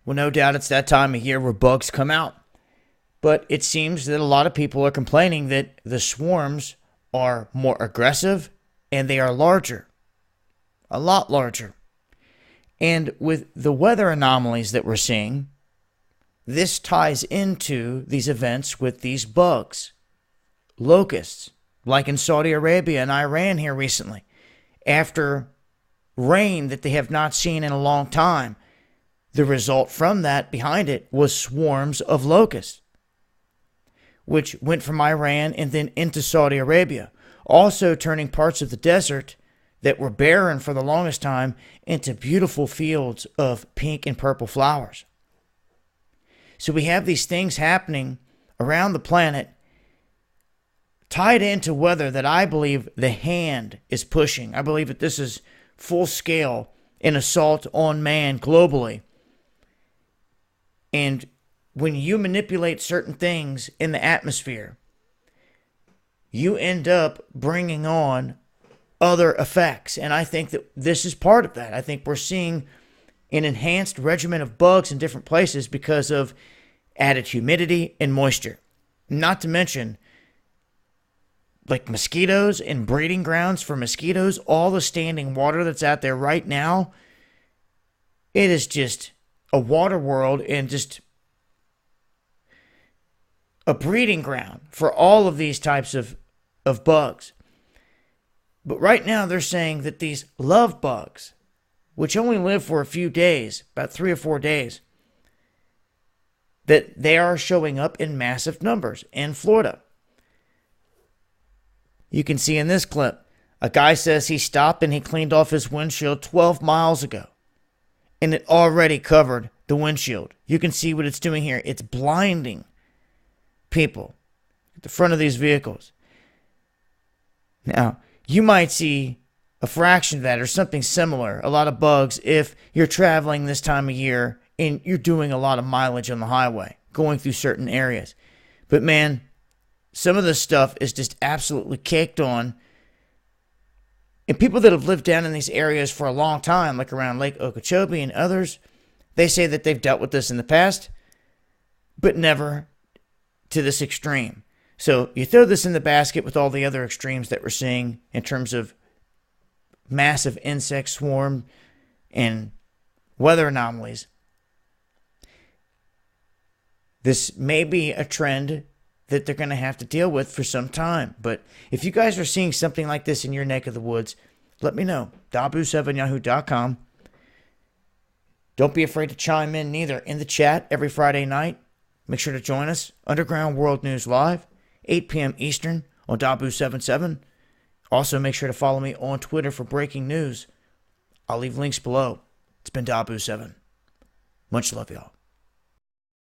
Well, no doubt it's that time of year where bugs come out. But it seems that a lot of people are complaining that the swarms are more aggressive and they are larger. A lot larger. And with the weather anomalies that we're seeing, this ties into these events with these bugs. Locusts, like in Saudi Arabia and Iran here recently. After rain that they have not seen in a long time, the result from that behind it was swarms of locusts, which went from Iran and then into Saudi Arabia, also turning parts of the desert that were barren for the longest time into beautiful fields of pink and purple flowers. So we have these things happening around the planet tied into weather that I believe the hand is pushing. I believe that this is full scale an assault on man globally. And when you manipulate certain things in the atmosphere, you end up bringing on other effects. And I think that this is part of that. I think we're seeing an enhanced regimen of bugs in different places because of added humidity and moisture. Not to mention, like mosquitoes and breeding grounds for mosquitoes, all the standing water that's out there right now, it is just a water world and just a breeding ground for all of these types of bugs. But right now they're saying that these love bugs, which only live for a few days, about 3 or 4 days, that they are showing up in massive numbers in Florida. You can see in this clip, a guy says he stopped and he cleaned off his windshield 12 miles ago. And it already covered the windshield. You can see what it's doing here. It's blinding people at the front of these vehicles. Now, you might see a fraction of that or something similar, a lot of bugs, if you're traveling this time of year and you're doing a lot of mileage on the highway, going through certain areas. But man, some of this stuff is just absolutely caked on. And people that have lived down in these areas for a long time, like around Lake Okeechobee and others, they say that they've dealt with this in the past, but never to this extreme. So you throw this in the basket with all the other extremes that we're seeing in terms of massive insect swarm and weather anomalies. This may be a trend that they're going to have to deal with for some time. But if you guys are seeing something like this in your neck of the woods, let me know. Dabu7yahoo.com. Don't be afraid to chime in neither in the chat every Friday night. Make sure to join us. Underground World News Live, 8 p.m. Eastern on Dabu77. Also, make sure to follow me on Twitter for breaking news. I'll leave links below. It's been Dabu7. Much love, y'all.